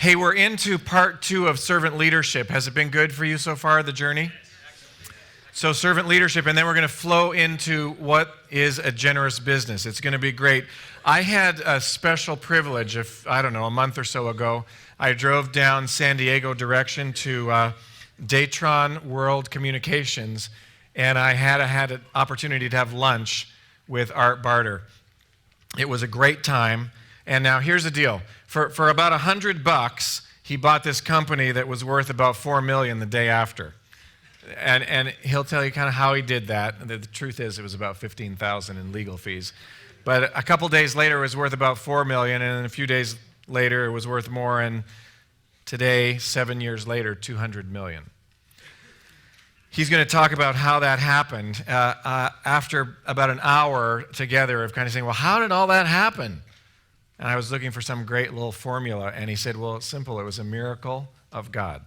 Hey, we're into part 2 of servant leadership. Has it been good for you so far, the journey? So servant leadership, and then we're going to flow into what is a generous business. It's going to be great. I had a special privilege, a month or so ago. I drove down San Diego direction to Datron World Communications, and I had an opportunity to have lunch with Art Barter. It was a great time. And now here's the deal. For about $100, he bought this company that was worth about $4 million the day after. And he'll tell you kind of how he did that. The truth is it was about $15,000 in legal fees. But a couple days later it was worth about $4 million, and then a few days later it was worth more, and today, 7 years later, $200 million. He's going to talk about how that happened after about an hour together of kind of saying, well, how did all that happen? And I was looking for some great little formula, and he said, well, it's simple. It was a miracle of God.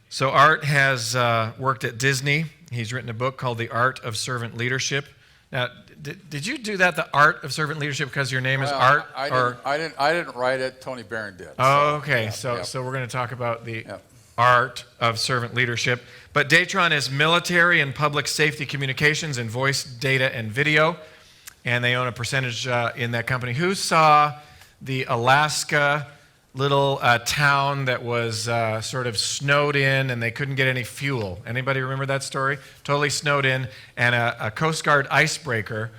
So Art has worked at Disney. He's written a book called The Art of Servant Leadership. Now, did you do that, The Art of Servant Leadership, because your name is Art? I didn't write it. Tony Barron did. Oh, okay. So we're going to talk about the art of servant leadership. But Datron is military and public safety communications and voice, data, and video. And they own a percentage in that company. Who saw the Alaska little town that was sort of snowed in and they couldn't get any fuel? Anybody remember that story? Totally snowed in, and a Coast Guard icebreaker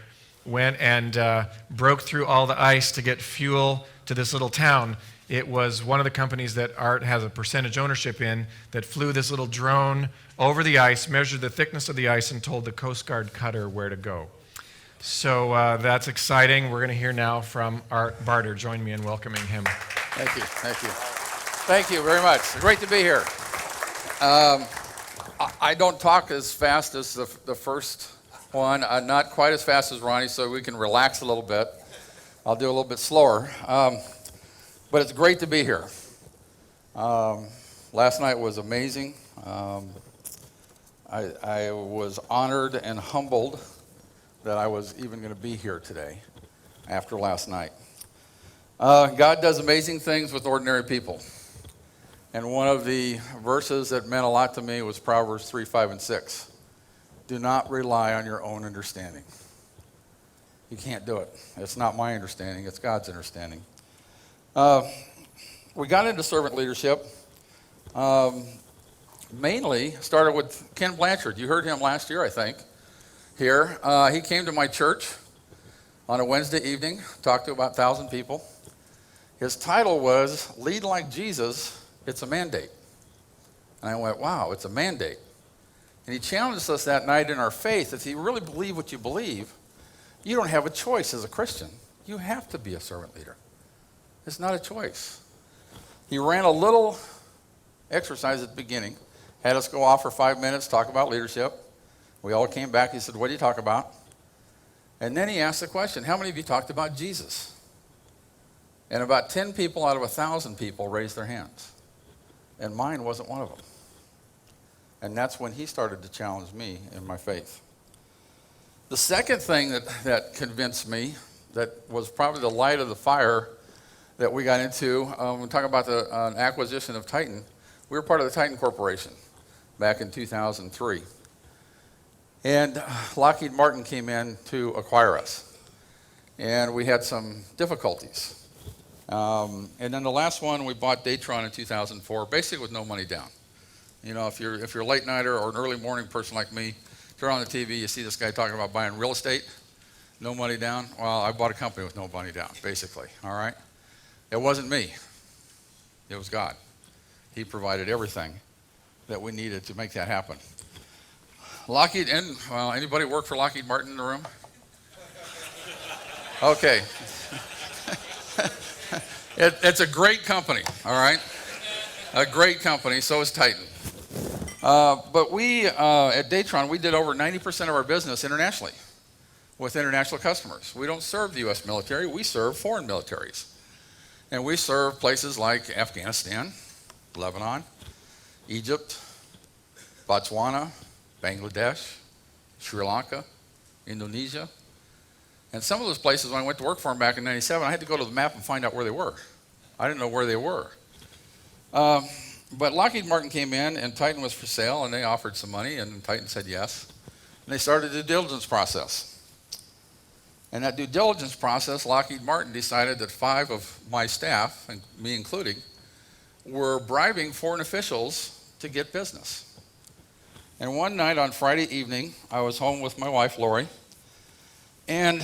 went and broke through all the ice to get fuel to this little town. It was one of the companies that Art has a percentage ownership in that flew this little drone over the ice, measured the thickness of the ice, and told the Coast Guard cutter where to go. So that's exciting. We're going to hear now from Art Barter. Join me in welcoming him. Thank you. Thank you very much. Great to be here. I don't talk as fast as the first one. Not quite as fast as Ronnie, so we can relax a little bit. I'll do a little bit slower. But it's great to be here. Last night was amazing. I was honored and humbled that I was even going to be here today after last night. God does amazing things with ordinary people. And one of the verses that meant a lot to me was Proverbs 3, 5, and 6. Do not rely on your own understanding. You can't do it. It's not my understanding. It's God's understanding. We got into servant leadership. Mainly started with Ken Blanchard. You heard him last year, I think. Here. He came to my church on a Wednesday evening, talked to about 1,000 people. His title was, Lead Like Jesus, It's a Mandate. And I went, wow, it's a mandate. And he challenged us that night in our faith. If you really believe what you believe, you don't have a choice as a Christian. You have to be a servant leader. It's not a choice. He ran a little exercise at the beginning, had us go off for 5 minutes, talk about leadership. We all came back. He said, what do you talk about? And then he asked the question, how many of you talked about Jesus? And about 10 people out of 1,000 people raised their hands. And mine wasn't one of them. And that's when he started to challenge me in my faith. The second thing that convinced me, that was probably the light of the fire that we got into, when we talk about the acquisition of Titan, we were part of the Titan Corporation back in 2003. And Lockheed Martin came in to acquire us. And we had some difficulties. And then the last one, we bought Datron in 2004, basically with no money down. You know, if you're a late nighter or an early morning person like me, turn on the TV, you see this guy talking about buying real estate, no money down. Well, I bought a company with no money down, basically, all right? It wasn't me. It was God. He provided everything that we needed to make that happen. Lockheed, anybody work for Lockheed Martin in the room? Okay. It's a great company, all right? A great company, so is Titan. But we, at Datron, we did over 90% of our business internationally with international customers. We don't serve the U.S. military, we serve foreign militaries. And we serve places like Afghanistan, Lebanon, Egypt, Botswana, Bangladesh, Sri Lanka, Indonesia. And some of those places, when I went to work for them back in 97, I had to go to the map and find out where they were. I didn't know where they were. But Lockheed Martin came in, and Titan was for sale, and they offered some money, and Titan said yes. And they started the due diligence process. And that due diligence process, Lockheed Martin decided that 5 of my staff, and me including, were bribing foreign officials to get business. And one night on Friday evening, I was home with my wife, Lori, and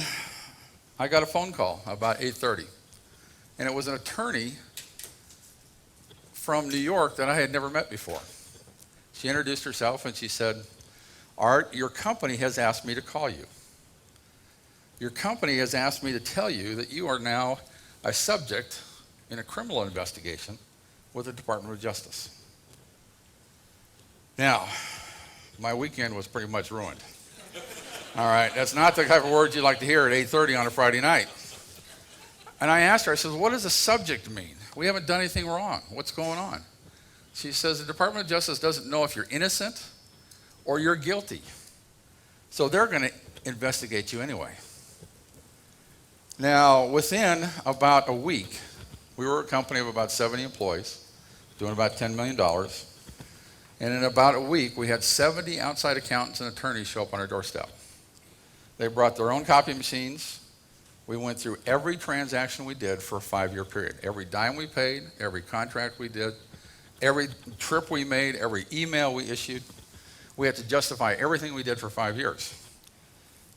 I got a phone call about 8:30. And it was an attorney from New York that I had never met before. She introduced herself and she said, Art, your company has asked me to call you. Your company has asked me to tell you that you are now a subject in a criminal investigation with the Department of Justice. Now, my weekend was pretty much ruined. All right, that's not the type of words you like to hear at 8:30 on a Friday night. And I asked her, I said, what does the subject mean? We haven't done anything wrong. What's going on? She says, the Department of Justice doesn't know if you're innocent or you're guilty. So they're going to investigate you anyway. Now, within about a week, we were a company of about 70 employees, doing about $10 million. And in about a week, we had 70 outside accountants and attorneys show up on our doorstep. They brought their own copy machines. We went through every transaction we did for a 5-year period. Every dime we paid, every contract we did, every trip we made, every email we issued. We had to justify everything we did for 5 years.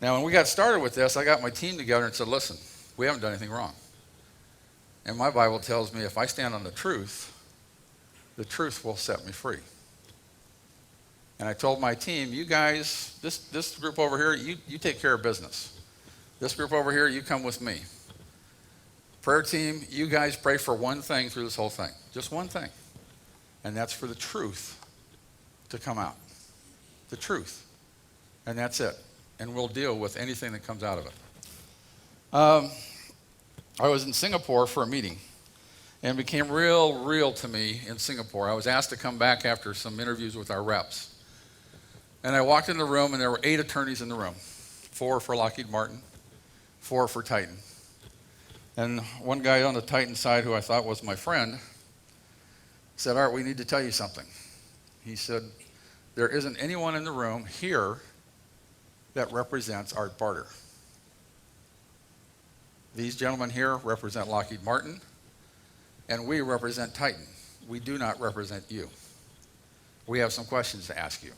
Now, when we got started with this, I got my team together and said, listen, we haven't done anything wrong. And my Bible tells me if I stand on the truth will set me free. And I told my team, you guys, this group over here, you take care of business. This group over here, you come with me. Prayer team, you guys pray for one thing through this whole thing. Just one thing. And that's for the truth to come out. The truth. And that's it. And we'll deal with anything that comes out of it. I was in Singapore for a meeting. And it became real to me in Singapore. I was asked to come back after some interviews with our reps. And I walked in the room, and there were 8 attorneys in the room. 4 for Lockheed Martin. 4 for Titan. And one guy on the Titan side who I thought was my friend said, Art, we need to tell you something. He said, there isn't anyone in the room here that represents Art Barter. These gentlemen here represent Lockheed Martin, and we represent Titan. We do not represent you. We have some questions to ask you.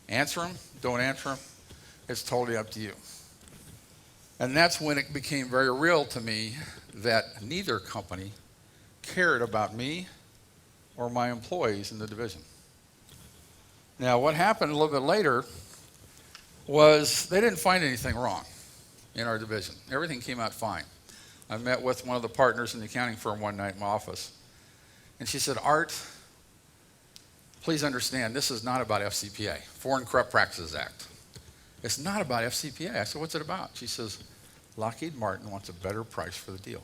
Answer them, don't answer them. It's totally up to you. And that's when it became very real to me that neither company cared about me or my employees in the division. Now, what happened a little bit later was they didn't find anything wrong in our division. Everything came out fine. I met with one of the partners in the accounting firm one night in my office, and she said, Art, please understand, this is not about FCPA, Foreign Corrupt Practices Act. It's not about FCPA. I said, what's it about? She says, Lockheed Martin wants a better price for the deal.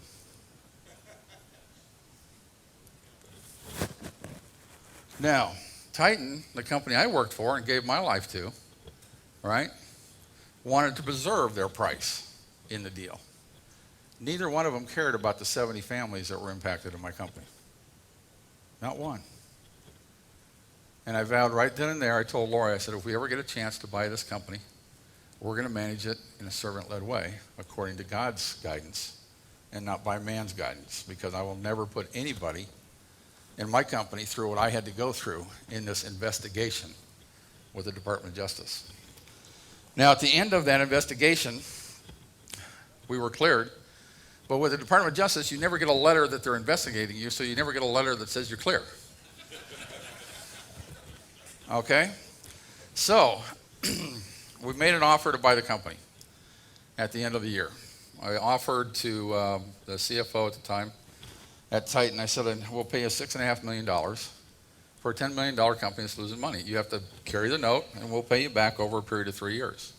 Now, Titan, the company I worked for and gave my life to, right, wanted to preserve their price in the deal. Neither one of them cared about the 70 families that were impacted in my company. Not one. And I vowed right then and there, I told Lori, I said, if we ever get a chance to buy this company, we're going to manage it in a servant-led way, according to God's guidance, and not by man's guidance, because I will never put anybody in my company through what I had to go through in this investigation with the Department of Justice. Now, at the end of that investigation, we were cleared, but with the Department of Justice, you never get a letter that they're investigating you, so you never get a letter that says you're clear. Okay? So, we made an offer to buy the company at the end of the year. I offered to the CFO at the time at Titan, I said, we'll pay you $6.5 million for a $10 million company that's losing money. You have to carry the note, and we'll pay you back over a period of 3 years.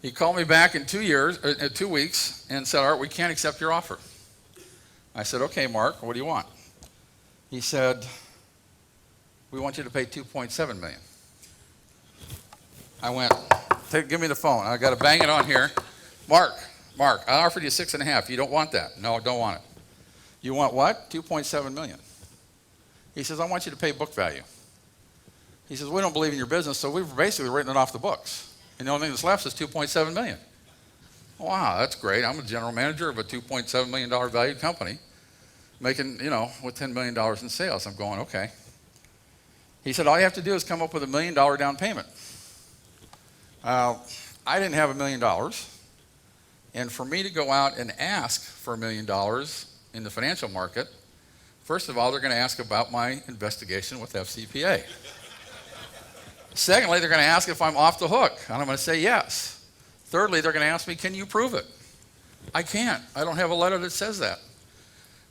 He called me back in 2 weeks and said, Art, we can't accept your offer. I said, okay, Mark, what do you want? He said, we want you to pay $2.7 million. I went, give me the phone. I got to bang it on here. Mark, I offered you 6.5. You don't want that. No, I don't want it. You want what? 2.7 million. He says, I want you to pay book value. He says, we don't believe in your business, so we've basically written it off the books. And the only thing that's left is 2.7 million. Wow, that's great. I'm a general manager of a $2.7 million valued company, making, with $10 million in sales. I'm going, okay. He said, all you have to do is come up with $1 million down payment. I didn't have $1 million. And for me to go out and ask for $1 million in the financial market, first of all, they're going to ask about my investigation with FCPA. Secondly, they're going to ask if I'm off the hook, and I'm going to say yes. Thirdly, they're going to ask me, can you prove it? I can't. I don't have a letter that says that.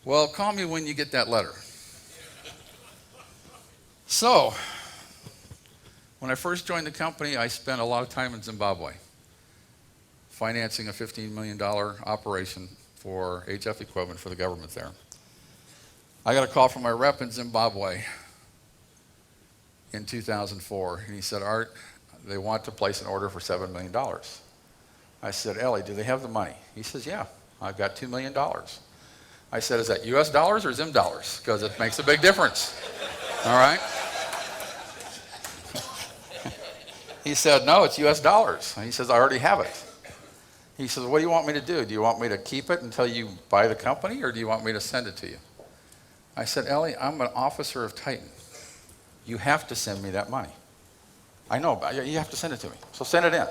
Well, call me when you get that letter. So, when I first joined the company, I spent a lot of time in Zimbabwe, financing a $15 million operation for HF equipment for the government there. I got a call from my rep in Zimbabwe in 2004, and he said, Art, they want to place an order for $7 million. I said, Ellie, do they have the money? He says, yeah, I've got $2 million. I said, is that US dollars or Zim dollars? Because it makes a big difference. All right? He said, no, it's US dollars. And he says, I already have it. He says, what do you want me to do? Do you want me to keep it until you buy the company, or do you want me to send it to you? I said, Ellie, I'm an officer of Titan. You have to send me that money. I know, but you have to send it to me. So send it in.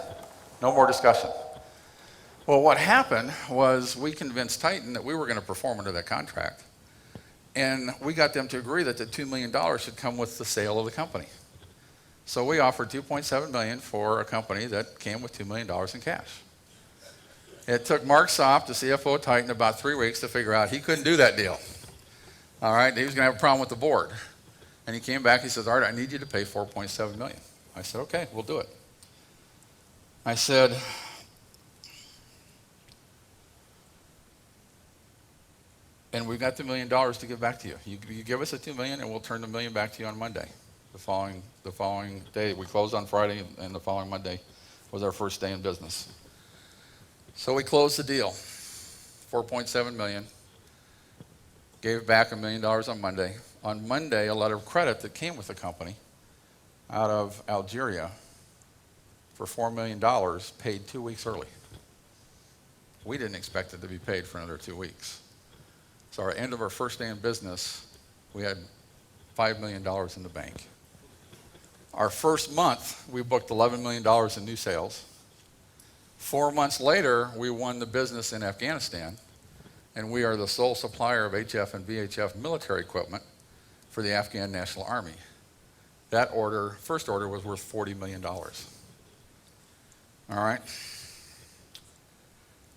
No more discussion. Well, what happened was we convinced Titan that we were going to perform under that contract. And we got them to agree that the $2 million should come with the sale of the company. So we offered $2.7 million for a company that came with $2 million in cash. It took Mark Sopp, the CFO of Titan, about 3 weeks to figure out he couldn't do that deal. All right, he was going to have a problem with the board. And he came back, he says, Art, I need you to pay $4.7 million. I said, okay, we'll do it. I said, and we've got the $1 million to give back to you. You give us the $2 million and we'll turn the $1 million back to you on Monday. The following day, we closed on Friday, and the following Monday was our first day in business. So we closed the deal, $4.7 million, gave back $1 million on Monday. On Monday, a letter of credit that came with the company out of Algeria for $4 million paid 2 weeks early. We didn't expect it to be paid for another 2 weeks. So our end of our first day in business, we had $5 million in the bank. Our first month, we booked $11 million in new sales. 4 months later, we won the business in Afghanistan, and we are the sole supplier of HF and VHF military equipment for the Afghan National Army. That order, first order, was worth $40 million. All right?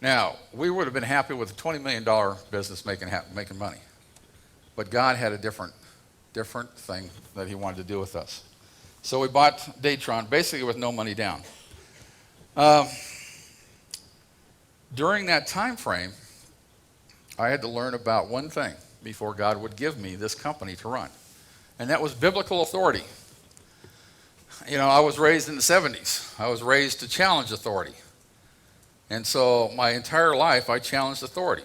Now, we would have been happy with a $20 million business making money. But God had a different thing that he wanted to do with us. So we bought Datron basically with no money down. During that time frame, I had to learn about one thing before God would give me this company to run. And that was biblical authority. I was raised in the 70s. I was raised to challenge authority. And so my entire life, I challenged authority.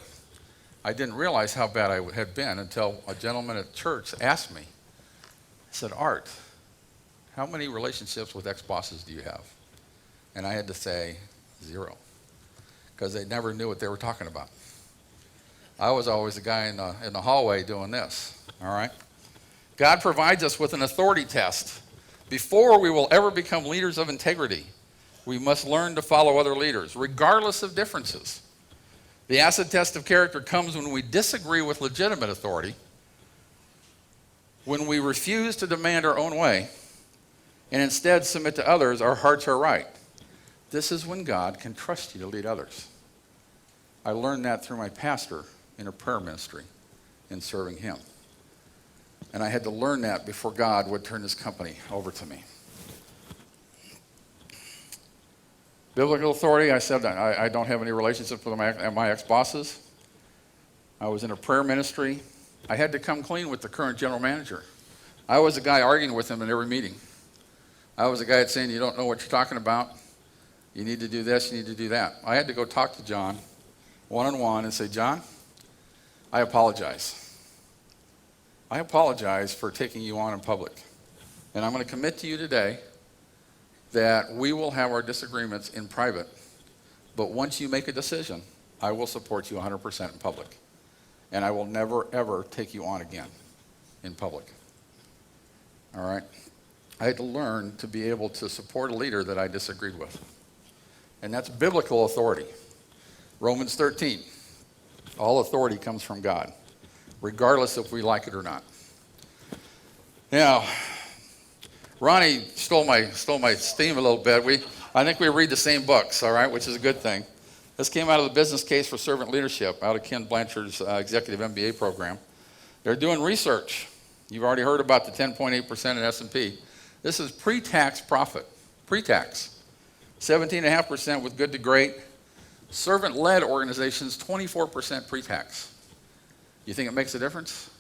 I didn't realize how bad I had been until a gentleman at church asked me. He said, Art, how many relationships with ex-bosses do you have? And I had to say 0, because they never knew what they were talking about. I was always the guy in the hallway doing this, all right? God provides us with an authority test. Before we will ever become leaders of integrity, we must learn to follow other leaders, regardless of differences. The acid test of character comes when we disagree with legitimate authority, when we refuse to demand our own way, and instead submit to others. Our hearts are right. This is when God can trust you to lead others. I learned that through my pastor in a prayer ministry in serving him. And I had to learn that before God would turn his company over to me. Biblical authority, I said that I don't have any relationship with my ex-bosses. I was in a prayer ministry. I had to come clean with the current general manager. I was the guy arguing with him in every meeting. I was the guy that's saying, you don't know what you're talking about. You need to do this, you need to do that. I had to go talk to John one-on-one and say, John, I apologize. I apologize for taking you on in public. And I'm going to commit to you today that we will have our disagreements in private, but once you make a decision, I will support you 100% in public. And I will never, ever take you on again in public. All right? I had to learn to be able to support a leader that I disagreed with. And that's biblical authority. Romans 13. All authority comes from God, regardless if we like it or not. Now, Ronnie stole my steam a little bit. I think we read the same books, all right, which is a good thing. This came out of the Business Case for Servant Leadership, out of Ken Blanchard's Executive MBA program. They're doing research. You've already heard about the 10.8% in S&P. This is pre-tax profit, pre-tax. 17.5% with good to great. Servant-led organizations, 24% pre-tax. You think it makes a difference?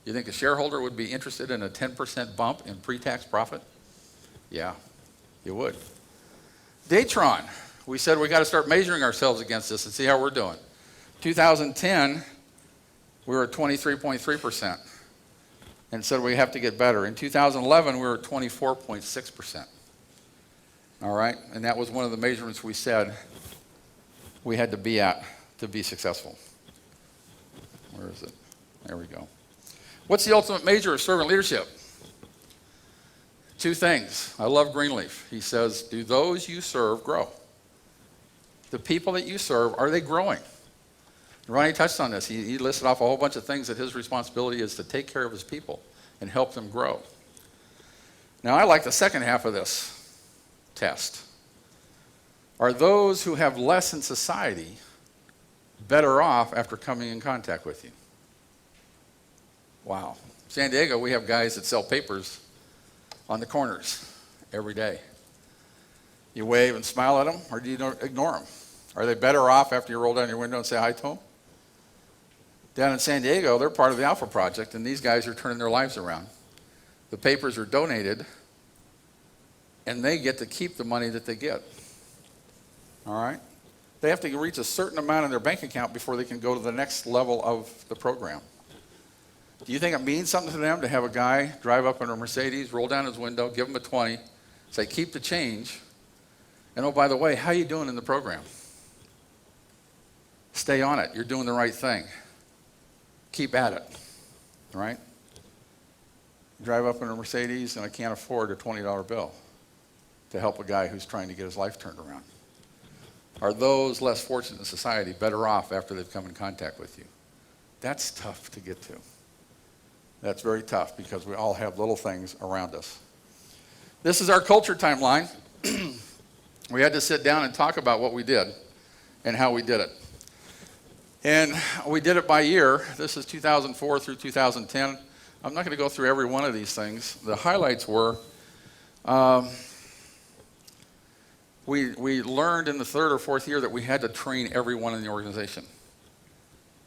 You think a shareholder would be interested in a 10% bump in pre-tax profit? Yeah, you would. Datron, we said we got to start measuring ourselves against this and see how we're doing. 2010, we were at 23.3% and said we have to get better. In 2011, we were at 24.6%. All right, and that was one of the measurements we said we had to be at to be successful. Where is it? There we go. What's the ultimate measure of servant leadership? Two things. I love Greenleaf. He says, do those you serve grow? The people that you serve, are they growing? Ronnie touched on this. He listed off a whole bunch of things that his responsibility is to take care of his people and help them grow. Now, I like the second half of this test. Are those who have less in society better off after coming in contact with you? Wow. San Diego, we have guys that sell papers on the corners every day. You wave and smile at them, or do you ignore them? Are they better off after you roll down your window and say hi to them? Down in San Diego, they're part of the Alpha Project, and these guys are turning their lives around. The papers are donated, and they get to keep the money that they get. All right? They have to reach a certain amount in their bank account before they can go to the next level of the program. Do you think it means something to them to have a guy drive up in a Mercedes, roll down his window, give him a 20, say, keep the change, and oh, by the way, how you doing in the program? Stay on it. You're doing the right thing. Keep at it. All right? Drive up in a Mercedes, and I can't afford a $20 bill to help a guy who's trying to get his life turned around. Are those less fortunate in society better off after they've come in contact with you? That's tough to get to. That's very tough because we all have little things around us. This is our culture timeline. We had to sit down and talk about what we did and how we did it. And we did it by year. This is 2004 through 2010. I'm not going to go through every one of these things. The highlights were we learned in the third or fourth year that we had to train everyone in the organization.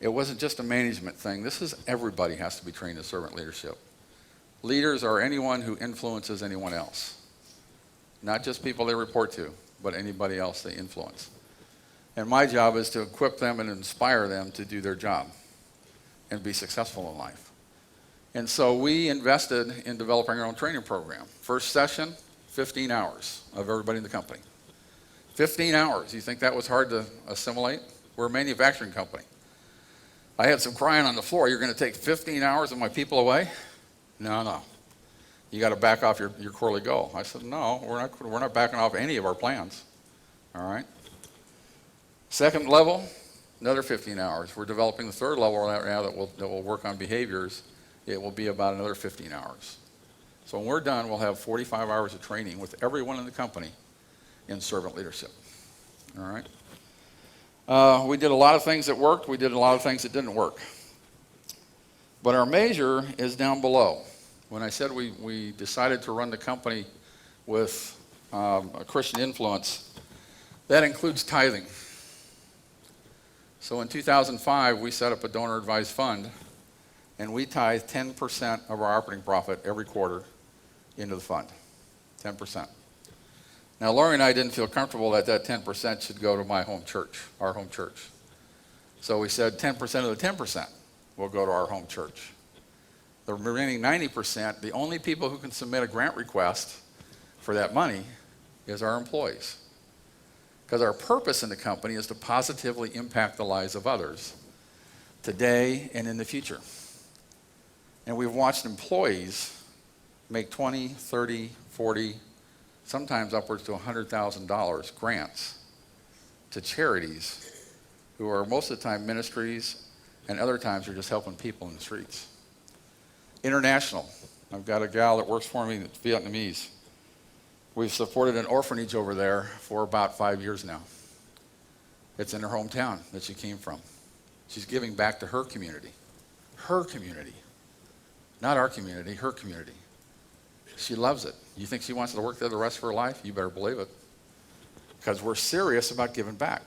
It wasn't just a management thing. This is everybody has to be trained in servant leadership. Leaders are anyone who influences anyone else. Not just people they report to, but anybody else they influence. And my job is to equip them and inspire them to do their job and be successful in life. And so we invested in developing our own training program. First session, 15 hours of everybody in the company. 15 hours. You think that was hard to assimilate? We're a manufacturing company. I had some crying on the floor. You're going to take 15 hours of my people away? No. You got to back off your quarterly goal. I said, no, we're not backing off any of our plans. All right? Second level, another 15 hours. We're developing the third level right now that will work on behaviors. It will be about another 15 hours. So when we're done, we'll have 45 hours of training with everyone in the company in servant leadership. All right? We did a lot of things that worked. We did a lot of things that didn't work. But our measure is down below. When I said we decided to run the company with a Christian influence, that includes tithing. So in 2005, we set up a donor-advised fund, and we tithe 10% of our operating profit every quarter into the fund, 10%. Now, Lori and I didn't feel comfortable that 10% should go to my home church, our home church. So we said 10% of the 10%. will go to our home church. The remaining 90%, the only people who can submit a grant request for that money is our employees. Because our purpose in the company is to positively impact the lives of others today and in the future. And we've watched employees make 20, 30, 40, sometimes upwards to $100,000 grants to charities who are most of the time ministries, and other times are just helping people in the streets. International. I've got a gal that works for me that's Vietnamese. We've supported an orphanage over there for about 5 years now. It's in her hometown that she came from. She's giving back to her community. Her community. Not our community, her community. She loves it. You think she wants to work there the rest of her life? You better believe it. Because we're serious about giving back.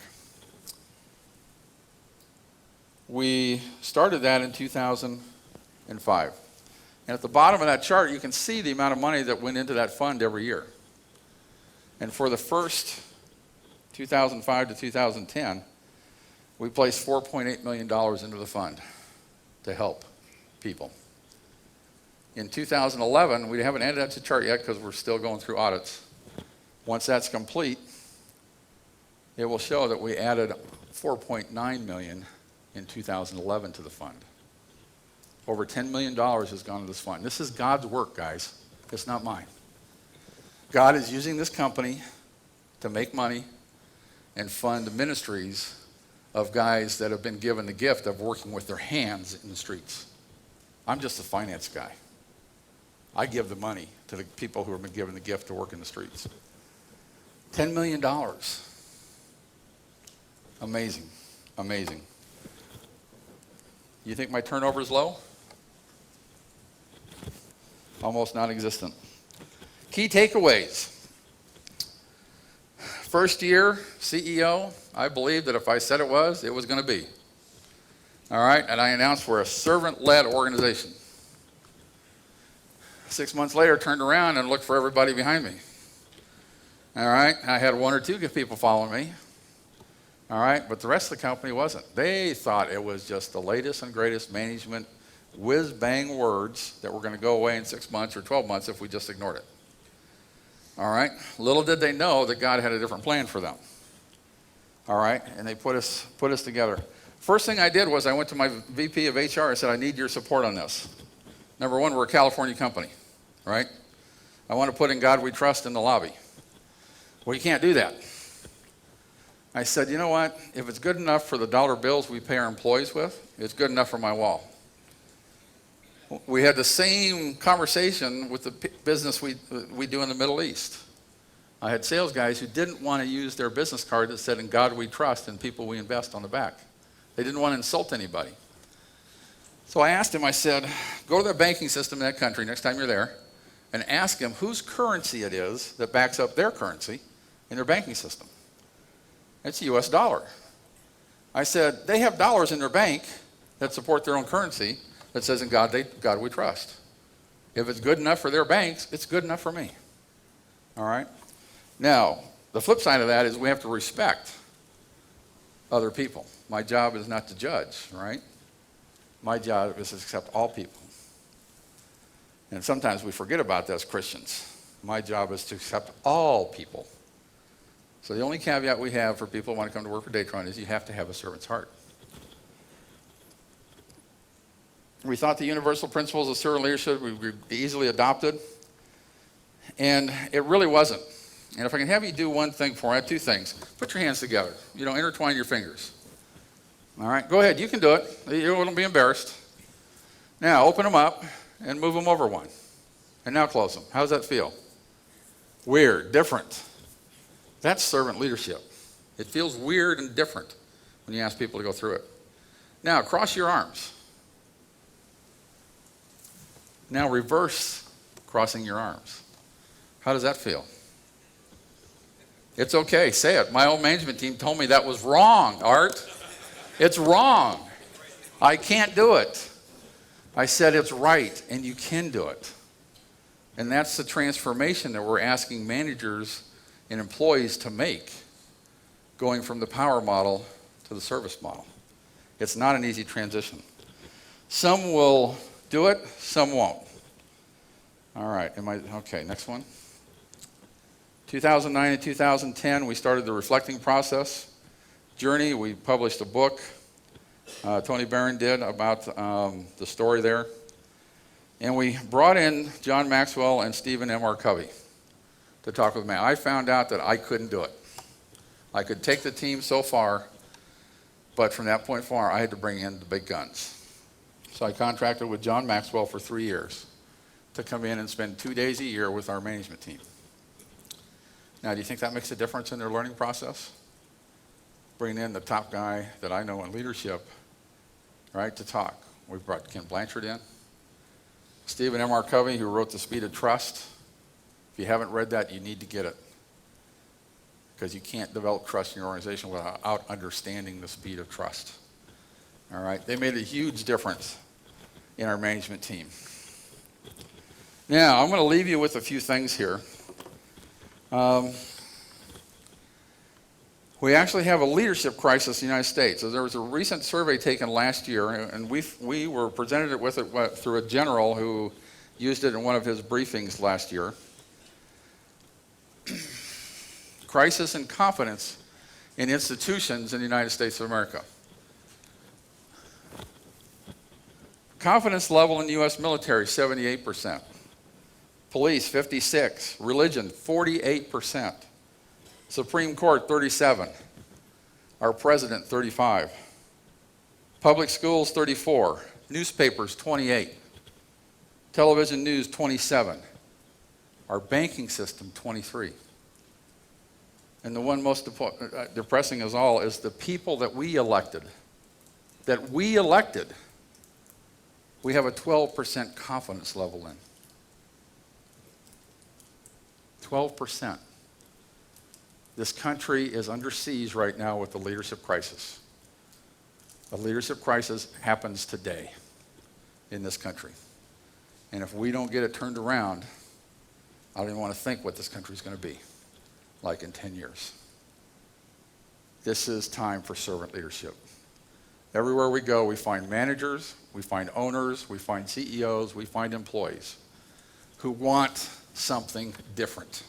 We started that in 2005. And at the bottom of that chart, you can see the amount of money that went into that fund every year. And for the first 2005 to 2010, we placed $4.8 million into the fund to help people. In 2011, we haven't added that to the chart yet because we're still going through audits. Once that's complete, it will show that we added $4.9 million in 2011 to the fund. Over $10 million has gone to this fund. This is God's work, guys. It's not mine. God is using this company to make money and fund ministries of guys that have been given the gift of working with their hands in the streets. I'm just a finance guy. I give the money to the people who have been given the gift to work in the streets. $10 million. Amazing, amazing. You think my turnover is low? Almost non-existent. Key takeaways. First year CEO, I believed that if I said it was going to be. All right, and I announced we're a servant-led organization. 6 months later, turned around and looked for everybody behind me. All right, I had one or two people following me. All right, but the rest of the company wasn't. They thought it was just the latest and greatest management whiz-bang words that were going to go away in 6 months or 12 months if we just ignored it. All right, little did they know that God had a different plan for them. All right, and they put us together. First thing I did was I went to my VP of HR and said, I need your support on this. Number one, we're a California company, right? I want to put In God We Trust in the lobby. Well, you can't do that. I said, you know what? If it's good enough for the dollar bills we pay our employees with, it's good enough for my wall. We had the same conversation with the business we do in the Middle East. I had sales guys who didn't want to use their business card that said, In God We Trust, and people we invest on the back. They didn't want to insult anybody. So I asked him, I said, go to the banking system in that country next time you're there and ask them whose currency it is that backs up their currency in their banking system. It's the US dollar. I said, they have dollars in their bank that support their own currency that says, In God We Trust. If it's good enough for their banks, it's good enough for me. All right? Now, the flip side of that is we have to respect other people. My job is not to judge, right? My job is to accept all people. And sometimes we forget about that as Christians. My job is to accept all people. So the only caveat we have for people who want to come to work for Datron is you have to have a servant's heart. We thought the universal principles of servant leadership would be easily adopted, and it really wasn't. And if I can have you do one thing for me, I have two things. Put your hands together. Intertwine your fingers. All right, go ahead. You can do it. You won't be embarrassed. Now, open them up and move them over one. And now close them. How does that feel? Weird, different. That's servant leadership. It feels weird and different when you ask people to go through it. Now, cross your arms. Now, reverse crossing your arms. How does that feel? It's okay. Say it. My old management team told me that was wrong, Art. It's wrong. I can't do it. I said it's right, and you can do it. And that's the transformation that we're asking managers and employees to make, going from the power model to the service model. It's not an easy transition. Some will do it, some won't. All right, okay, next one. 2009 and 2010, we started the reflecting process. Journey, we published a book. Tony Barron did about the story there. And we brought in John Maxwell and Stephen M.R. Covey to talk with me. I found out that I couldn't do it. I could take the team so far, but from that point forward, I had to bring in the big guns. So I contracted with John Maxwell for 3 years to come in and spend 2 days a year with our management team. Now, do you think that makes a difference in their learning process? Bringing in the top guy that I know in leadership, right, to talk. We've brought Ken Blanchard in. Stephen M.R. Covey, who wrote The Speed of Trust. If you haven't read that, you need to get it. Because you can't develop trust in your organization without understanding the speed of trust. All right? They made a huge difference in our management team. Now, I'm going to leave you with a few things here. We actually have a leadership crisis in the United States. So there was a recent survey taken last year, and we were presented with it through a general who used it in one of his briefings last year. Crisis in confidence in institutions in the United States of America. Confidence level in the U.S. military, 78%. Police, 56%. Religion, 48%. Supreme Court, 37%. Our president, 35%. Public schools, 34%. Newspapers, 28%. Television news, 27%. Our banking system, 23%. And the one most depressing of all is the people that we elected. We have a 12% confidence level in. 12%. This country is under siege right now with the leadership crisis. The leadership crisis happens today in this country. And if we don't get it turned around, I don't even want to think what this country is going to be like in 10 years. This is time for servant leadership. Everywhere we go, we find managers, we find owners, we find CEOs, we find employees who want something different.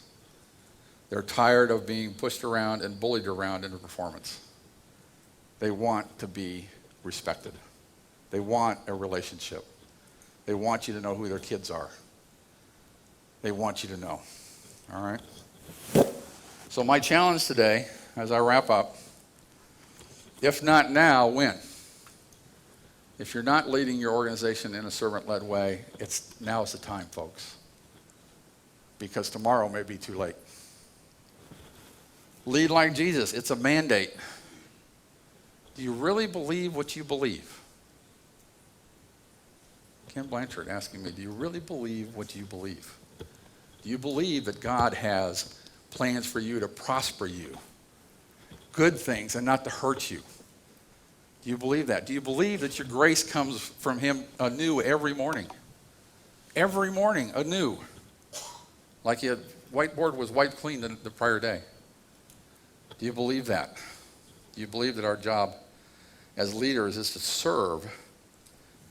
They're tired of being pushed around and bullied around into performance. They want to be respected. They want a relationship. They want you to know who their kids are. They want you to know. All right? So my challenge today, as I wrap up, if not now, when? If you're not leading your organization in a servant-led way, now is the time, folks. Because tomorrow may be too late. Lead like Jesus. It's a mandate. Do you really believe what you believe? Ken Blanchard asking me, do you really believe what you believe? Do you believe that God has plans for you to prosper you? Good things and not to hurt you? Do you believe that? Do you believe that your grace comes from Him anew every morning? Every morning, anew. Like your whiteboard was wiped clean the prior day. Do you believe that? Do you believe that our job as leaders is to serve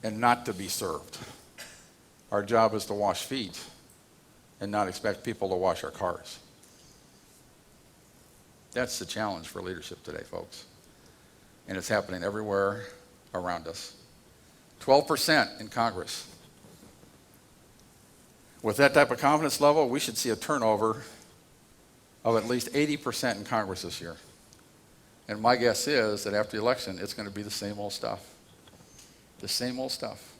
and not to be served? Our job is to wash feet and not expect people to wash our cars. That's the challenge for leadership today, folks. And it's happening everywhere around us. 12% in Congress. With that type of confidence level, we should see a turnover of at least 80% in Congress this year. And my guess is that after the election, it's going to be the same old stuff. The same old stuff.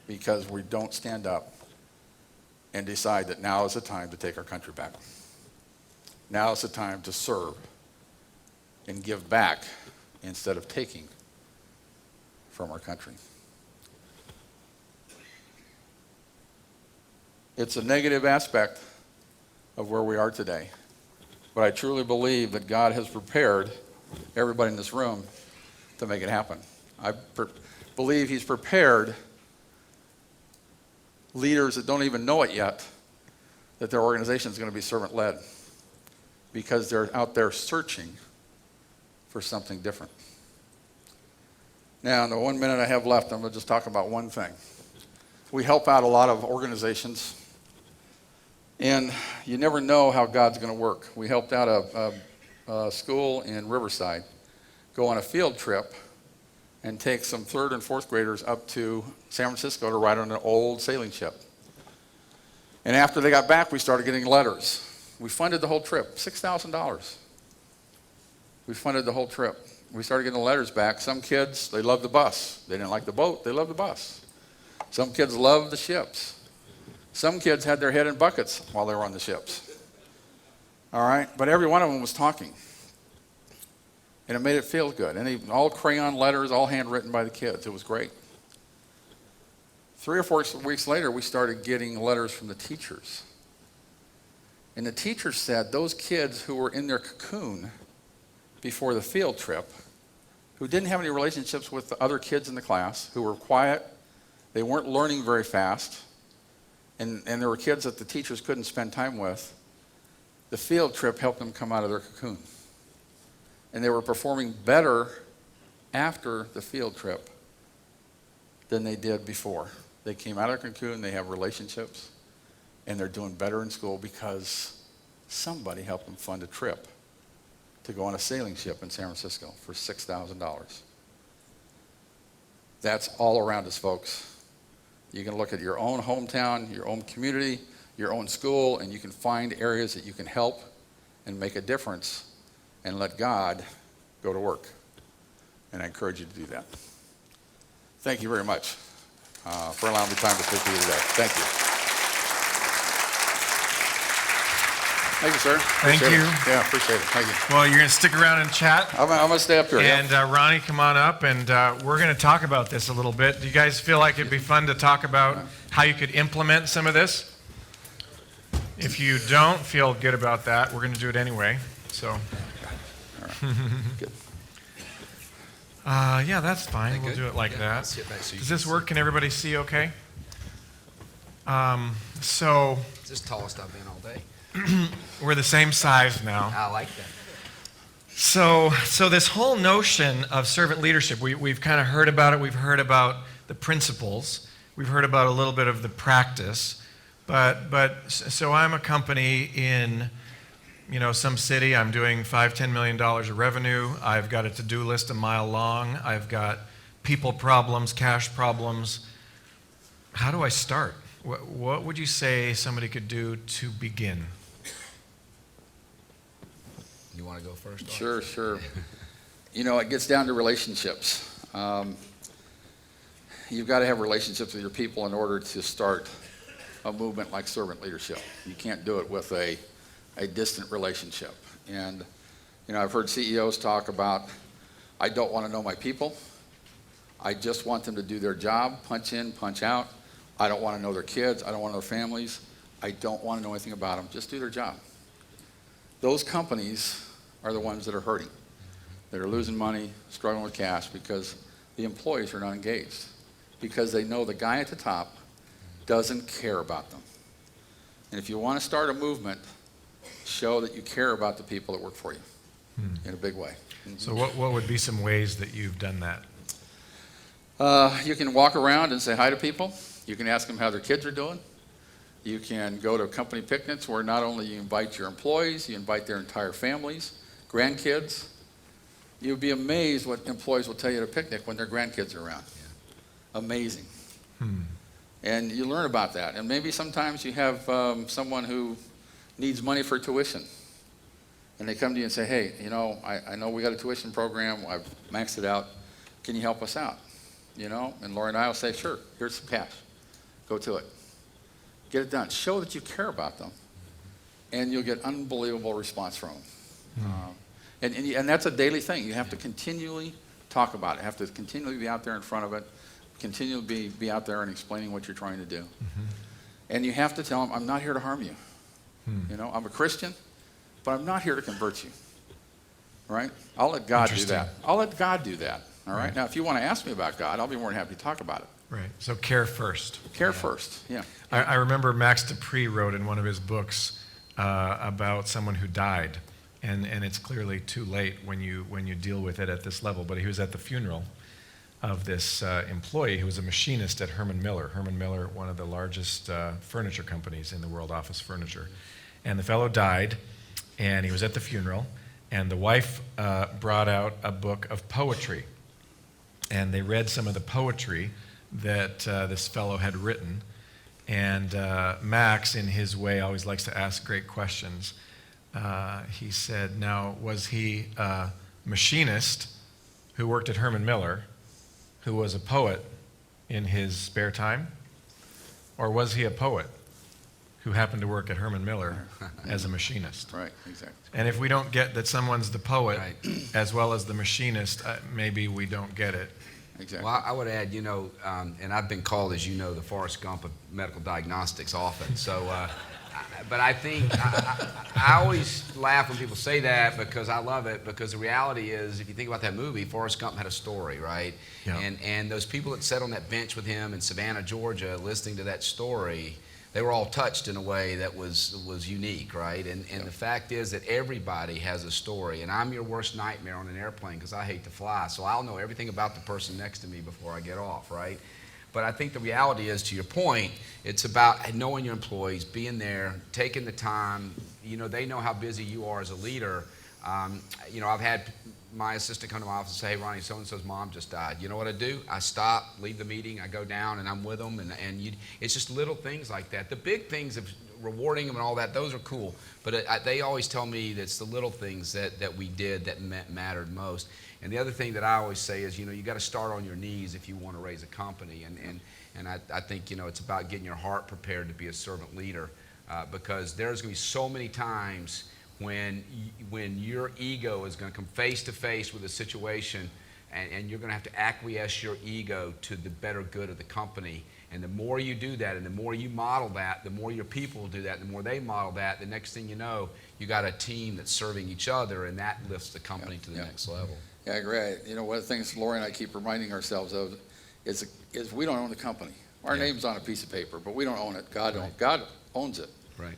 Because we don't stand up and decide that now is the time to take our country back. Now is the time to serve and give back instead of taking from our country. It's a negative aspect of where we are today. But I truly believe that God has prepared everybody in this room to make it happen. I believe He's prepared leaders that don't even know it yet that their organization is going to be servant-led because they're out there searching for something different. Now, in the 1 minute I have left, I'm going to just talk about one thing. We help out a lot of organizations, and you never know how God's going to work. We helped out a school in Riverside go on a field trip and take some 3rd and 4th graders up to San Francisco to ride on an old sailing ship. And after they got back, we started getting letters. We funded the whole trip, $6,000. We funded the whole trip. We started getting the letters back. Some kids, they loved the bus. They didn't like the boat, they loved the bus. Some kids loved the ships. Some kids had their head in buckets while they were on the ships. All right, but every one of them was talking. And it made it feel good. And all crayon letters, all handwritten by the kids. It was great. 3 or 4 weeks later, we started getting letters from the teachers. And the teachers said those kids who were in their cocoon before the field trip, who didn't have any relationships with the other kids in the class, who were quiet, they weren't learning very fast, and there were kids that the teachers couldn't spend time with, the field trip helped them come out of their cocoon. And they were performing better after the field trip than they did before. They came out of their cocoon, they have relationships, and they're doing better in school because somebody helped them fund a trip to go on a sailing ship in San Francisco for $6,000. That's all around us, folks. You can look at your own hometown, your own community, your own school, and you can find areas that you can help and make a difference and let God go to work. And I encourage you to do that. Thank you very much for allowing me time to speak to you today. Thank you. Thank you, sir. Thank you. Yeah, appreciate it. Thank you. Well, you're going to stick around and chat. I'm going to stay up here. And Ronnie, come on up, and we're going to talk about this a little bit. Do you guys feel like it'd be fun to talk about how you could implement some of this? If you don't feel good about that, we're going to do it anyway. So, Good. yeah, that's fine. We'll do it like that. Does this work? Can everybody see okay? So It's just tallest I've been all day. we're the same size now. I like that. So this whole notion of servant leadership, we've kind of heard about it. We've heard about the principles. We've heard about a little bit of the practice. So I'm a company in, some city. I'm doing $5-10 million of revenue. I've got a to-do list a mile long. I've got people problems, cash problems. How do I start? What would you say somebody could do to begin? You want to go first? Sure. It gets down to relationships. You've got to have relationships with your people in order to start a movement like servant leadership. You can't do it with a distant relationship. And, I've heard CEOs talk about, I don't want to know my people. I just want them to do their job, punch in, punch out. I don't want to know their kids. I don't want to know their families. I don't want to know anything about them. Just do their job. Those companies are the ones that are hurting, that are losing money, struggling with cash because the employees are not engaged, because they know the guy at the top doesn't care about them. And if you want to start a movement, show that you care about the people that work for you in a big way. So what would be some ways that you've done that? You can walk around and say hi to people. You can ask them how their kids are doing. You can go to company picnics where not only you invite your employees, you invite their entire families, grandkids. You'd be amazed what employees will tell you at a picnic when their grandkids are around. Yeah. Amazing. And you learn about that. And maybe sometimes you have someone who needs money for tuition. And they come to you and say, hey, I know we got a tuition program. I've maxed it out. Can you help us out? And Lori and I will say, sure, here's some cash. Go to it. Get it done. Show that you care about them. And you'll get unbelievable response from them. And that's a daily thing. You have to continually talk about it. You have to continually be out there in front of it. Continually be out there and explaining what you're trying to do. And you have to tell them, I'm not here to harm you. I'm a Christian, but I'm not here to convert you. Right? I'll let God do that. I'll let God do that. All right? Now, if you want to ask me about God, I'll be more than happy to talk about it. Right. So care first. Care first, yeah. I remember Max Dupree wrote in one of his books about someone who died, and it's clearly too late when you deal with it at this level. But he was at the funeral of this employee who was a machinist at Herman Miller. Herman Miller, one of the largest furniture companies in the world, office furniture. And the fellow died, and he was at the funeral, and the wife brought out a book of poetry. And they read some of the poetry that this fellow had written. And Max, in his way, always likes to ask great questions. He said, now, was he a machinist who worked at Herman Miller, who was a poet in his spare time? Or was he a poet who happened to work at Herman Miller as a machinist? Right, exactly. And if we don't get that someone's the poet Right. as well as the machinist, maybe we don't get it. Exactly. Well, I would add, and I've been called, as you know, the Forrest Gump of medical diagnostics often. So, but I think I always laugh when people say that because I love it. Because the reality is, if you think about that movie, Forrest Gump had a story, right? Yeah. And those people that sat on that bench with him in Savannah, Georgia, listening to that story, they were all touched in a way that was unique, right? And the fact is that everybody has a story, and I'm your worst nightmare on an airplane because I hate to fly, so I'll know everything about the person next to me before I get off, right? But I think the reality is, to your point, it's about knowing your employees, being there, taking the time. They know how busy you are as a leader. I've had my assistant come to my office and say, hey, Ronnie, so-and-so's mom just died. You know what I do? I stop, leave the meeting, I go down, and I'm with them, it's just little things like that. The big things of rewarding them and all that, those are cool, but they always tell me that it's the little things that we did that mattered most. And the other thing that I always say is, you got to start on your knees if you want to raise a company, and I think, it's about getting your heart prepared to be a servant leader, because there's going to be so many times when your ego is going to come face to face with a situation, and you're going to have to acquiesce your ego to the better good of the company. And the more you do that, and the more you model that, the more your people will do that, and the more they model that, the next thing you know, you got a team that's serving each other, and that lifts the company to the next level. Yeah, I agree. One of the things Lori and I keep reminding ourselves of is we don't own the company. Our name's on a piece of paper, but we don't own it. God owns it. Right.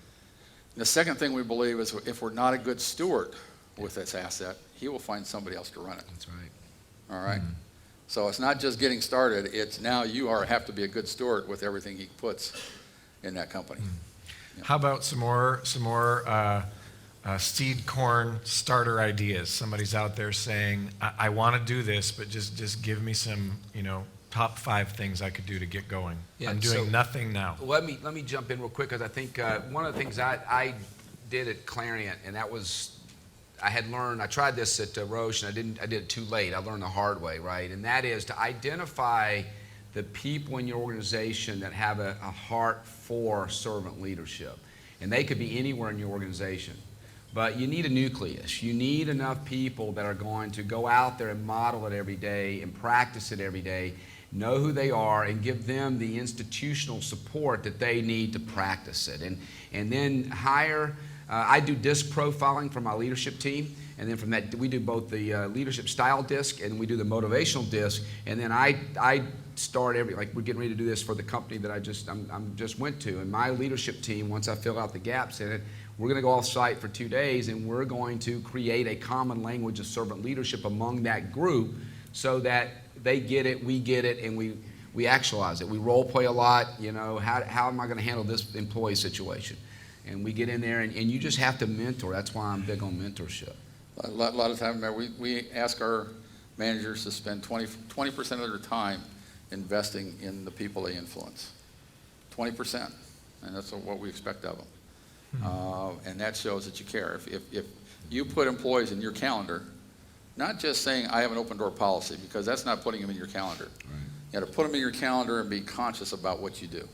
The second thing we believe is if we're not a good steward with this asset, he will find somebody else to run it. That's right. All right? So it's not just getting started, it's now you have to be a good steward with everything he puts in that company. How about some more seed corn starter ideas? Somebody's out there saying, I want to do this, but just give me some, top 5 things I could do to get going. Yeah, I'm doing nothing now. Let me jump in real quick, because I think one of the things I did at Clarion, and that was, I had learned, I tried this at Roche, and I did it too late. I learned the hard way, right? And that is to identify the people in your organization that have a heart for servant leadership. And they could be anywhere in your organization. But you need a nucleus. You need enough people that are going to go out there and model it every day and practice it every day, know who they are, and give them the institutional support that they need to practice it. And then hire, I do disc profiling for my leadership team, and then from that we do both the leadership style disc and we do the motivational disc, and then I start like we're getting ready to do this for the company that I just went to, and my leadership team, once I fill out the gaps in it, we're going to go off site for 2 days, and we're going to create a common language of servant leadership among that group so that they get it, we get it, and we actualize it. We role play a lot, how am I going to handle this employee situation? And we get in there, and you just have to mentor. That's why I'm big on mentorship. A lot of times, we ask our managers to spend 20% of their time investing in the people they influence. 20%, and that's what we expect of them. And that shows that you care. If you put employees in your calendar, not just saying I have an open door policy, because that's not putting them in your calendar. Right. You got to put them in your calendar and be conscious about what you do.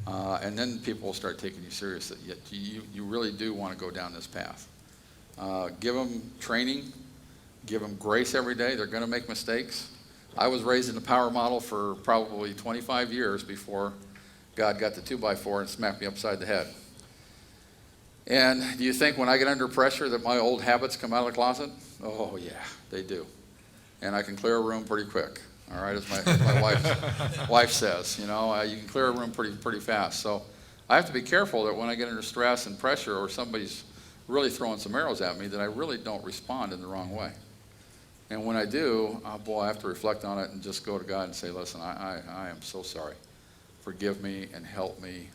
And then people will start taking you seriously. You really do want to go down this path. Give them training, give them grace every day. They're going to make mistakes. I was raised in the power model for probably 25 years before God got the 2x4 and smacked me upside the head. And do you think when I get under pressure that my old habits come out of the closet? Oh yeah, they do. And I can clear a room pretty quick. All right, as my wife says, you can clear a room pretty fast. So I have to be careful that when I get under stress and pressure, or somebody's really throwing some arrows at me, that I really don't respond in the wrong way. And when I do, boy, I have to reflect on it and just go to God and say, listen, I am so sorry. Forgive me and help me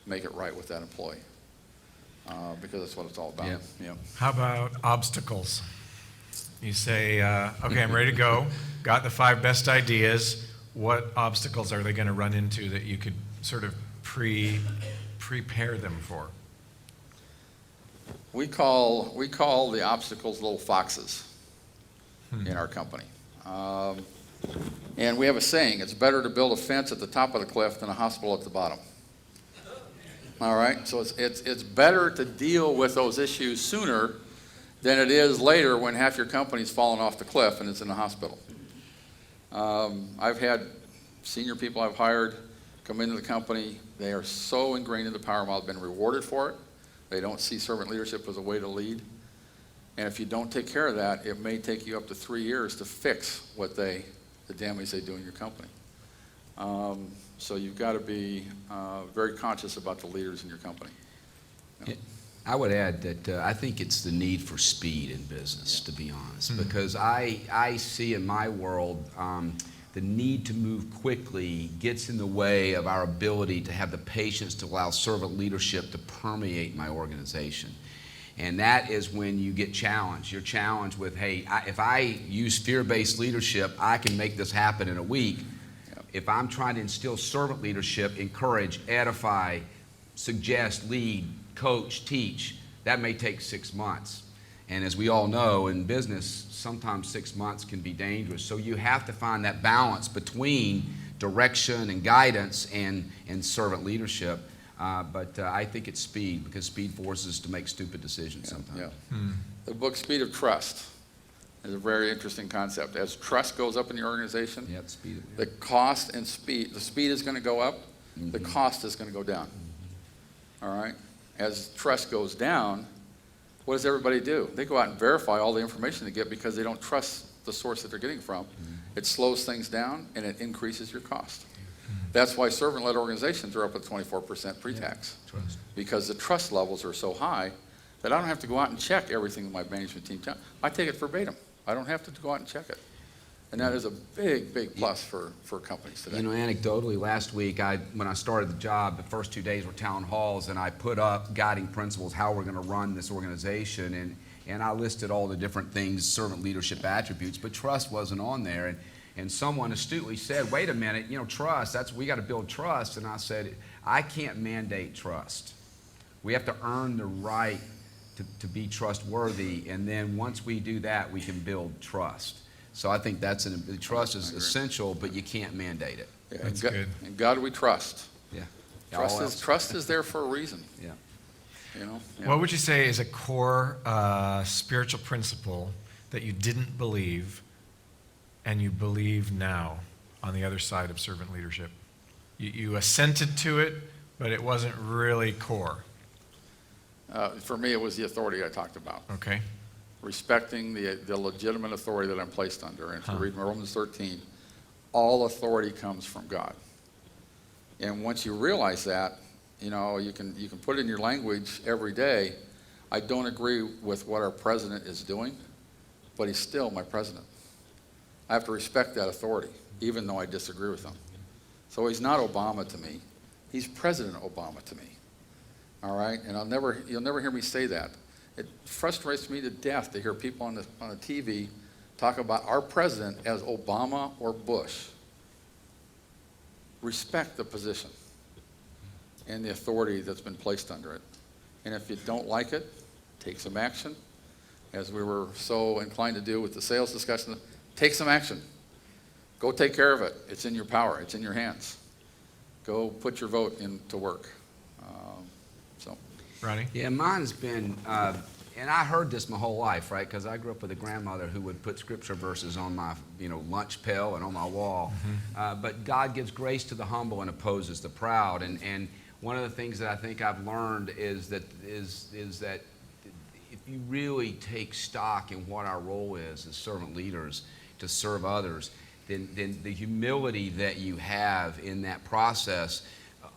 make it right with that employee. Because that's what it's all about. Yep. Yeah. How about obstacles? You say, okay, I'm ready to go. Got the 5 best ideas. What obstacles are they going to run into that you could sort of prepare them for? We call the obstacles little foxes in our company. And we have a saying, it's better to build a fence at the top of the cliff than a hospital at the bottom. All right, so it's better to deal with those issues sooner than it is later when half your company's fallen off the cliff and it's in the hospital. I've had senior people I've hired come into the company. They are so ingrained in the power model, been rewarded for it. They don't see servant leadership as a way to lead. And if you don't take care of that, it may take you up to 3 years to fix the damage they do in your company. So you've got to be very conscious about the leaders in your company. You know? I would add that I think it's the need for speed in business, to be honest, because I see in my world the need to move quickly gets in the way of our ability to have the patience to allow servant leadership to permeate my organization. And that is when you get challenged. You're challenged with, hey, if I use fear-based leadership, I can make this happen in a week. If I'm trying to instill servant leadership, encourage, edify, suggest, lead, coach, teach, that may take 6 months. And as we all know, in business, sometimes 6 months can be dangerous. So you have to find that balance between direction and guidance and servant leadership. But I think it's speed, because speed forces us to make stupid decisions sometimes. Yeah. The book Speed of Trust is a very interesting concept. As trust goes up in your organization, the cost and speed, the speed is going to go up, the cost is going to go down. All right? As trust goes down, what does everybody do? They go out and verify all the information they get because they don't trust the source that they're getting from. It slows things down and it increases your cost. That's why servant-led organizations are up at 24% pre-tax. Because the trust levels are so high that I don't have to go out and check everything that my management team tells me. I take it verbatim. I don't have to go out and check it. And that is a big, big plus for companies today. You know, anecdotally, last week, when I started the job, the first 2 days were town halls, and I put up guiding principles, how we're going to run this organization, and I listed all the different things, servant leadership attributes, but trust wasn't on there. And someone astutely said, wait a minute, you know, trust, we got to build trust. And I said, I can't mandate trust. We have to earn the right to be trustworthy, and then once we do that, we can build trust. So I think trust is essential, but you can't mandate it. Yeah, That's good. And God we trust. Yeah. Trust is there for a reason. Yeah. You know? Yeah. What would you say is a core spiritual principle that you didn't believe and you believe now on the other side of servant leadership? You assented to it, but it wasn't really core. For me, it was the authority I talked about. Okay. Respecting the legitimate authority that I'm placed under. And if you read Romans 13, all authority comes from God. And once you realize that, you know, you can put it in your language every day. I don't agree with what our president is doing, but he's still my president. I have to respect that authority, even though I disagree with him. So he's not Obama to me. He's President Obama to me. All right? And you'll never hear me say that. It frustrates me to death to hear people on the TV talk about our president as Obama or Bush. Respect the position and the authority that's been placed under it. And if you don't like it, take some action. As we were so inclined to do with the sales discussion, take some action. Go take care of it. It's in your power. It's in your hands. Go put your vote into work. Ronnie? Yeah, mine's been, and I heard this my whole life, right? Because I grew up with a grandmother who would put scripture verses on my, lunch pail and on my wall. But God gives grace to the humble and opposes the proud. And one of the things that I think I've learned is that if you really take stock in what our role is as servant leaders to serve others, then the humility that you have in that process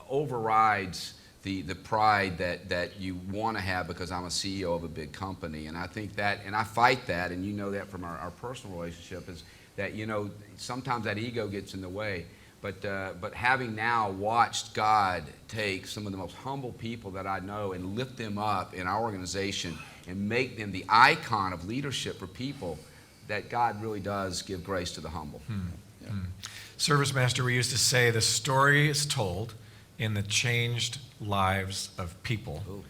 overrides the pride that you want to have because I'm a CEO of a big company. And I think that, and I fight that, and you know that from our personal relationship, is that, sometimes that ego gets in the way. But having now watched God take some of the most humble people that I know and lift them up in our organization and make them the icon of leadership for people, that God really does give grace to the humble. Yeah. Service Master, we used to say the story is told in the changed lives of people. Ooh.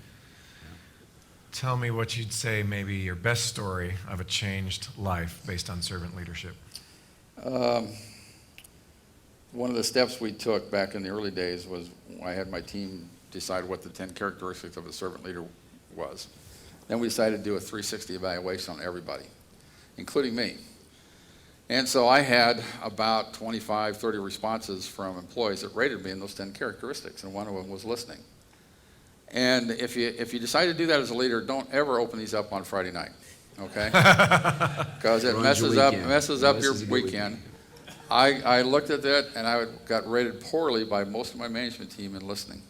Tell me what you'd say, maybe your best story of a changed life based on servant leadership. One of the steps we took back in the early days was I had my team decide what the 10 characteristics of a servant leader was. Then we decided to do a 360 evaluation on everybody, including me. And so I had about 25, 30 responses from employees that rated me in those 10 characteristics, and one of them was listening. And if you decide to do that as a leader, don't ever open these up on Friday night, okay? Because it messes up your weekend. I looked at that, and I got rated poorly by most of my management team in listening.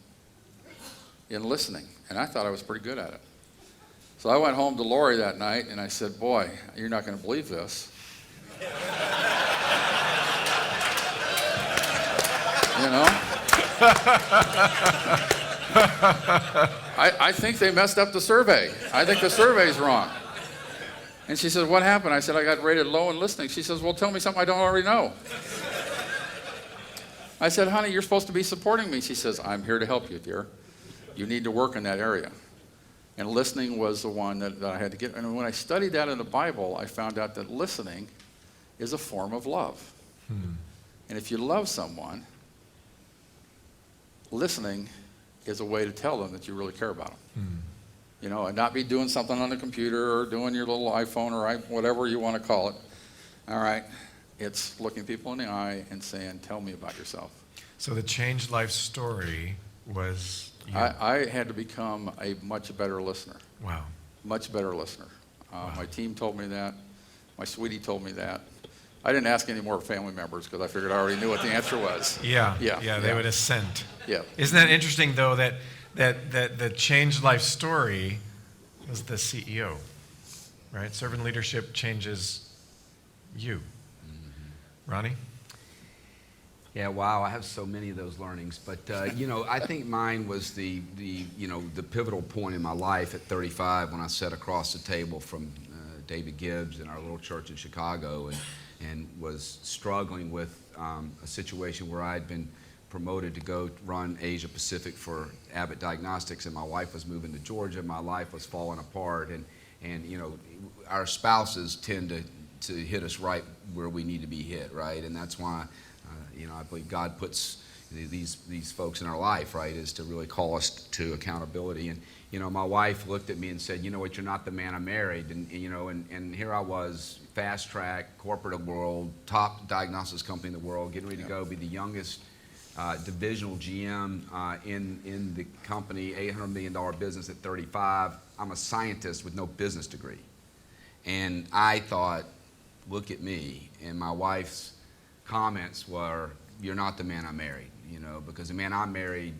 And I thought I was pretty good at it. So I went home to Lori that night, and I said, boy, you're not going to believe this. I think they messed up the survey. I think the survey's wrong. And she says, what happened? I said, I got rated low in listening. She says, well, tell me something I don't already know. I said, honey, you're supposed to be supporting me. She says, I'm here to help you, dear. You need to work in that area. And listening was the one that I had to get. And when I studied that in the Bible, I found out that listening is a form of love. And if you love someone, listening is a way to tell them that you really care about them. And not be doing something on the computer or doing your little iPhone or whatever you want to call it. All right. It's looking people in the eye and saying, tell me about yourself. So the changed life story was you. I had to become a much better listener. Wow. Much better listener. Wow. My team told me that. My sweetie told me that. I didn't ask any more family members because I figured I already knew what the answer was. Yeah, they would assent. Yeah. Isn't that interesting, though, that the changed life story was the CEO, right? Servant leadership changes you. Ronnie? Yeah, wow, I have so many of those learnings. But, I think mine was the pivotal point in my life at 35 when I sat across the table from David Gibbs in our little church in Chicago and was struggling with a situation where I'd been promoted to go run Asia Pacific for Abbott Diagnostics, and my wife was moving to Georgia. My life was falling apart, and our spouses tend to hit us right where we need to be hit, right? And that's why, I believe God puts these folks in our life, right, is to really call us to accountability. And, my wife looked at me and said, you know what, you're not the man I married. And here I was, fast track, corporate world, top diagnostics company in the world, getting ready to go be the youngest divisional GM in the company, $800 million business at 35. I'm a scientist with no business degree. And I thought, look at me. And my wife's comments were, you're not the man I married, because the man I married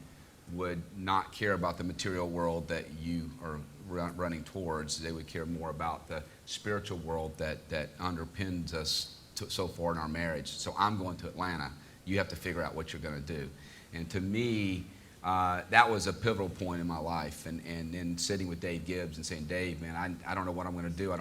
would not care about the material world that you are running towards. They would care more about the spiritual world that underpins us so far in our marriage. So I'm going to Atlanta. You have to figure out what you're going to do. And to me, that was a pivotal point in my life. And then sitting with Dave Gibbs and saying, Dave, man, I don't know what I'm going to do.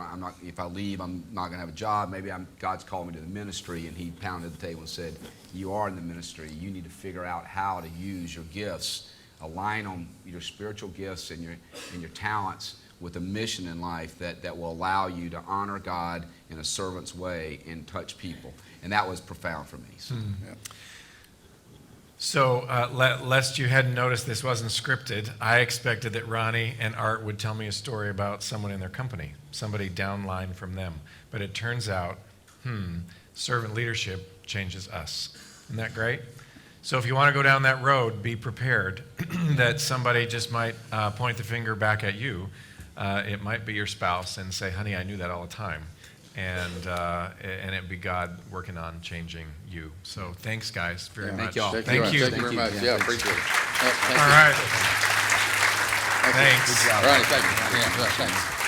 If I leave, I'm not going to have a job. Maybe God's called me to the ministry. And he pounded the table and said, you are in the ministry. You need to figure out how to use your gifts, align on your spiritual gifts and your talents with a mission in life that will allow you to honor God in a servant's way and touch people. And that was profound for me. So, yeah. So lest you hadn't noticed this wasn't scripted, I expected that Ronnie and Art would tell me a story about someone in their company, somebody downline from them. But it turns out, servant leadership changes us. Isn't that great? So if you want to go down that road, be prepared that somebody just might point the finger back at you. It might be your spouse and say, honey, I knew that all the time. And it'd be God working on changing you. So thanks, guys, very much. Thank y'all. Thank you. Thank you. Thank you very much. Yeah, appreciate it. All right. Thanks. Good job. All right, thank you. Yeah, thanks.